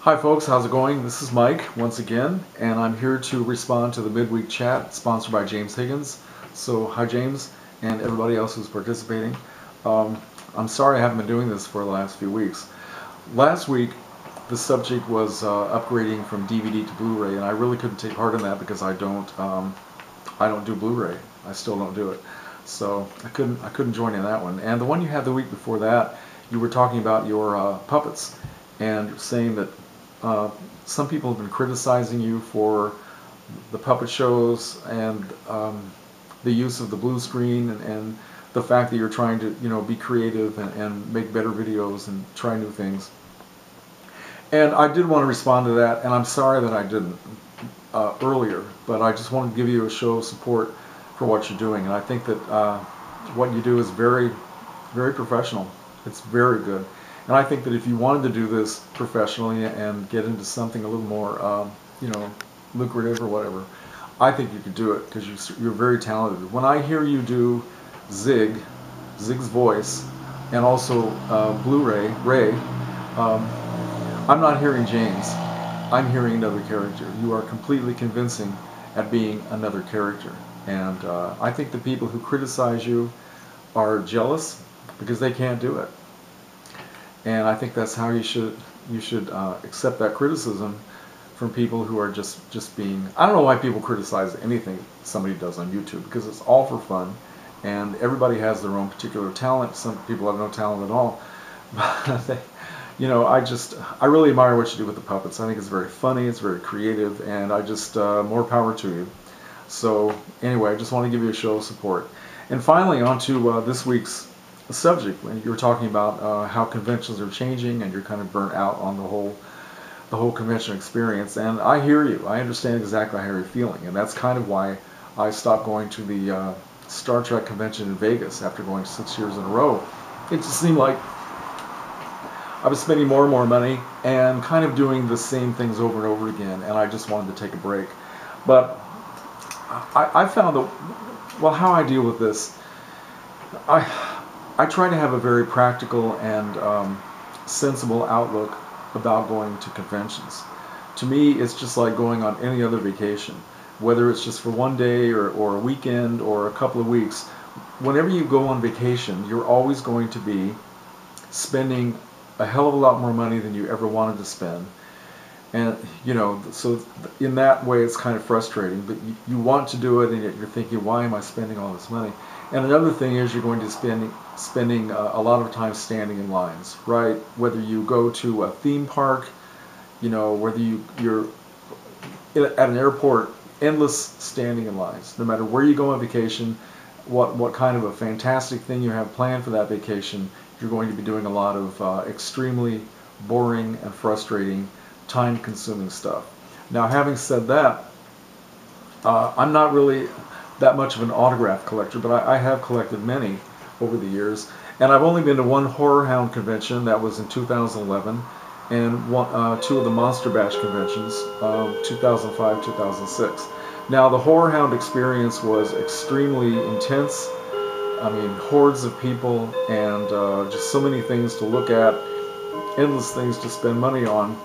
Hi folks, how's it going? This is Mike once again, and I'm here to respond to the midweek chat sponsored by James Higgins. So hi James and everybody else who's participating. I'm sorry I haven't been doing this for the last few weeks. Last week the subject was upgrading from DVD to Blu-ray, and I really couldn't take part in that because I don't do Blu-ray. I still don't do it. So I couldn't join in that one. And the one you had the week before that, you were talking about your puppets and saying that some people have been criticizing you for the puppet shows and the use of the blue screen and the fact that you're trying to, be creative and make better videos and try new things. And I did want to respond to that, and I'm sorry that I didn't earlier, but I just wanted to give you a show of support for what you're doing. And I think that what you do is very, very professional. It's very good. And I think that if you wanted to do this professionally and get into something a little more, lucrative or whatever, I think you could do it because you're very talented. When I hear you do Zig's voice, and also Blu-ray, Ray, I'm not hearing James. I'm hearing another character. You are completely convincing at being another character. And I think the people who criticize you are jealous because they can't do it. And I think that's how you should accept that criticism from people who are just being. I don't know why people criticize anything somebody does on YouTube, because it's all for fun, and everybody has their own particular talent. Some people have no talent at all, but I really admire what you do with the puppets. I think it's very funny, it's very creative, and I just more power to you. So anyway, I just want to give you a show of support. And finally, on to this week's subject. When you were talking about how conventions are changing and you're kind of burnt out on the whole convention experience, and I hear you. I understand exactly how you're feeling, and that's kind of why I stopped going to the Star Trek convention in Vegas after going 6 years in a row. It just seemed like I was spending more and more money and kind of doing the same things over and over again, and I just wanted to take a break. But I found that, well, how I deal with this, I try to have a very practical and sensible outlook about going to conventions. To me, it's just like going on any other vacation, whether it's just for one day or a weekend or a couple of weeks. Whenever you go on vacation, you're always going to be spending a hell of a lot more money than you ever wanted to spend. And, so in that way it's kind of frustrating, but you want to do it, and yet you're thinking, why am I spending all this money? And another thing is you're going to spending a lot of time standing in lines, right? Whether you go to a theme park, whether you're at an airport, endless standing in lines. No matter where you go on vacation, what kind of a fantastic thing you have planned for that vacation, you're going to be doing a lot of extremely boring and frustrating, time-consuming stuff. Now, having said that, I'm not really that much of an autograph collector, but I have collected many over the years, and I've only been to one Horror Hound convention. That was in 2011, and two of the Monster Bash conventions, 2005, 2006. Now, the Horror Hound experience was extremely intense. I mean, hordes of people and just so many things to look at, endless things to spend money on.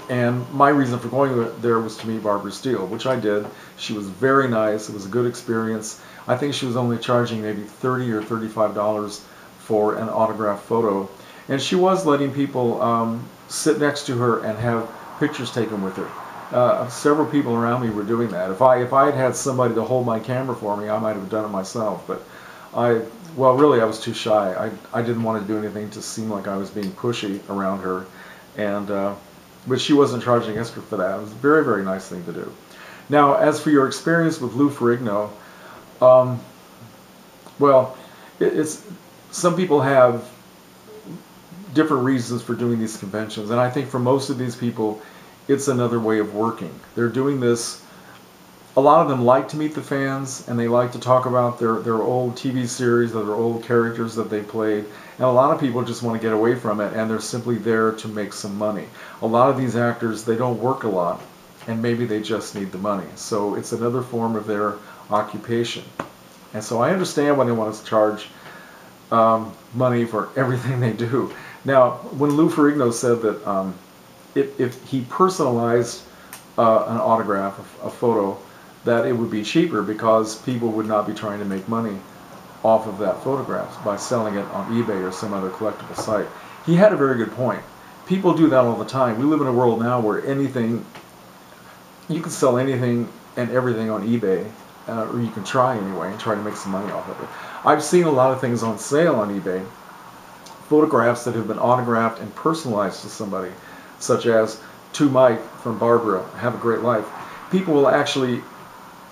And my reason for going there was to meet Barbara Steele, which I did. She was very nice. It was a good experience. I think she was only charging maybe $30 or $35 for an autographed photo. And she was letting people sit next to her and have pictures taken with her. Several people around me were doing that. If I had had somebody to hold my camera for me, I might have done it myself. But really, I was too shy. I didn't want to do anything to seem like I was being pushy around her. And but she wasn't charging extra for that. It was a very, very nice thing to do. Now, as for your experience with Lou Ferrigno, it's some people have different reasons for doing these conventions, and I think for most of these people, it's another way of working. They're doing this. A lot of them like to meet the fans, and they like to talk about their old TV series or their old characters that they played. And a lot of people just want to get away from it, and they're simply there to make some money. A lot of these actors, they don't work a lot, and maybe they just need the money. So it's another form of their occupation. And so I understand why they want to charge money for everything they do. Now, when Lou Ferrigno said that if he personalized an autograph, a photo, that it would be cheaper because people would not be trying to make money off of that photograph by selling it on eBay or some other collectible site. He had a very good point. People do that all the time. We live in a world now where anything, you can sell anything and everything on eBay, or you can try anyway and try to make some money off of it. I've seen a lot of things on sale on eBay, photographs that have been autographed and personalized to somebody, such as "To Mike" from Barbara, "Have a Great Life." People will actually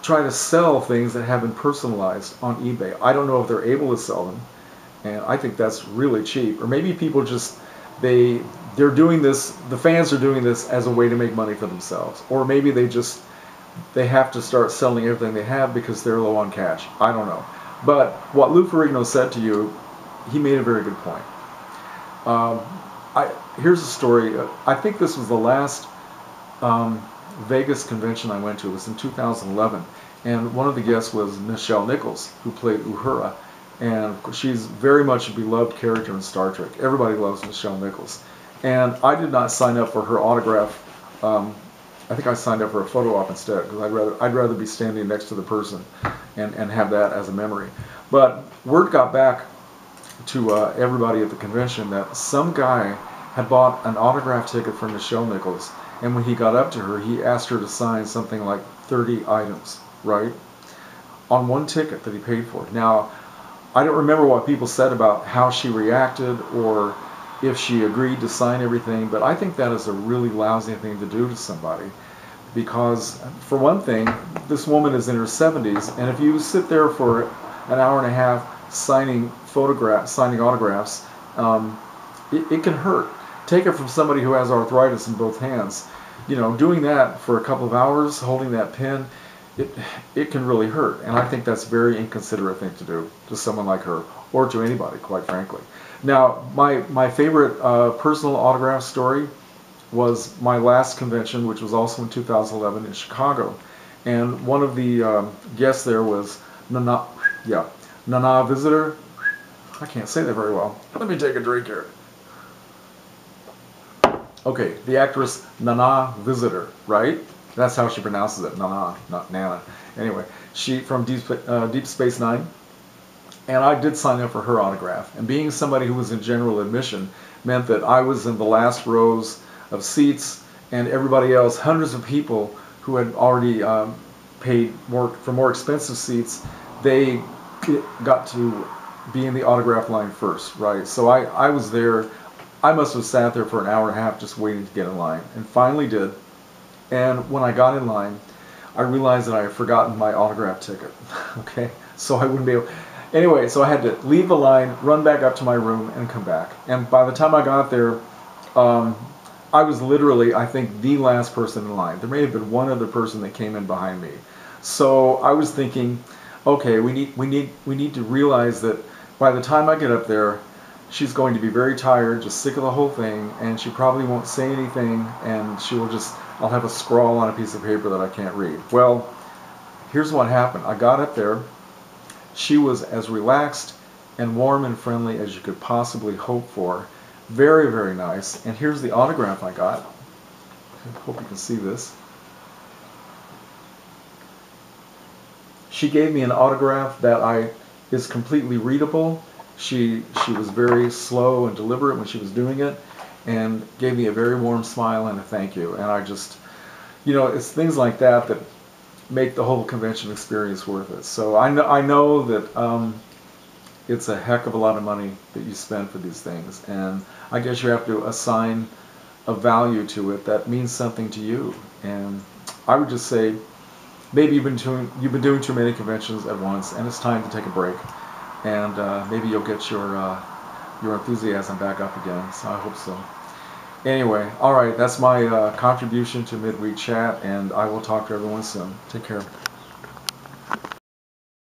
try to sell things that have been personalized on eBay. I don't know if they're able to sell them, and I think that's really cheap. Or maybe people just, they're doing this, the fans are doing this as a way to make money for themselves. Or maybe they have to start selling everything they have because they're low on cash. I don't know. But what Lou Ferrigno said to you, he made a very good point. Here's a story. I think this was the last Vegas convention I went to. It was in 2011, and one of the guests was Nichelle Nichols, who played Uhura, and she's very much a beloved character in Star Trek. Everybody loves Nichelle Nichols, and I did not sign up for her autograph. I think I signed up for a photo op instead, because I'd rather be standing next to the person and have that as a memory. But word got back to everybody at the convention that some guy had bought an autograph ticket for Nichelle Nichols, and when he got up to her, he asked her to sign something like 30 items, right, on one ticket that he paid for. Now, I don't remember what people said about how she reacted or if she agreed to sign everything, but I think that is a really lousy thing to do to somebody, because for one thing, this woman is in her 70s, and if you sit there for an hour and a half signing autographs, it can hurt. Take it from somebody who has arthritis in both hands. You know, doing that for a couple of hours, holding that pen, it can really hurt. And I think that's a very inconsiderate thing to do to someone like her, or to anybody, quite frankly. Now, my favorite personal autograph story was my last convention, which was also in 2011 in Chicago. And one of the guests there was Nana Visitor. I can't say that very well. Let me take a drink here. Okay, the actress Nana Visitor, right? That's how she pronounces it, Nana, not Nana. Anyway, she from Deep Space Nine, and I did sign up for her autograph. And being somebody who was in general admission meant that I was in the last rows of seats, and everybody else, hundreds of people who had already paid for more expensive seats, they got to be in the autograph line first, right? So I was there. I must have sat there for an hour and a half just waiting to get in line, and finally did. And when I got in line, I realized that I had forgotten my autograph ticket. Okay, so I wouldn't be able. Anyway, so I had to leave the line, run back up to my room, and come back. And by the time I got there, I was literally, I think, the last person in line. There may have been one other person that came in behind me. So I was thinking, okay, we need to realize that by the time I get up there, she's going to be very tired, just sick of the whole thing, and she probably won't say anything, and I'll have a scrawl on a piece of paper that I can't read. Well, here's what happened. I got up there. She was as relaxed and warm and friendly as you could possibly hope for. Very, very nice. And here's the autograph I got. I hope you can see this. She gave me an autograph that is completely readable. She was very slow and deliberate when she was doing it, and gave me a very warm smile and a thank you. And I just, it's things like that that make the whole convention experience worth it. So I know that it's a heck of a lot of money that you spend for these things, and I guess you have to assign a value to it that means something to you. And I would just say, maybe you've been doing too many conventions at once, and it's time to take a break. And maybe you'll get your enthusiasm back up again. So I hope so. Anyway, all right, that's my contribution to Midweek Chat, and I will talk to everyone soon. Take care.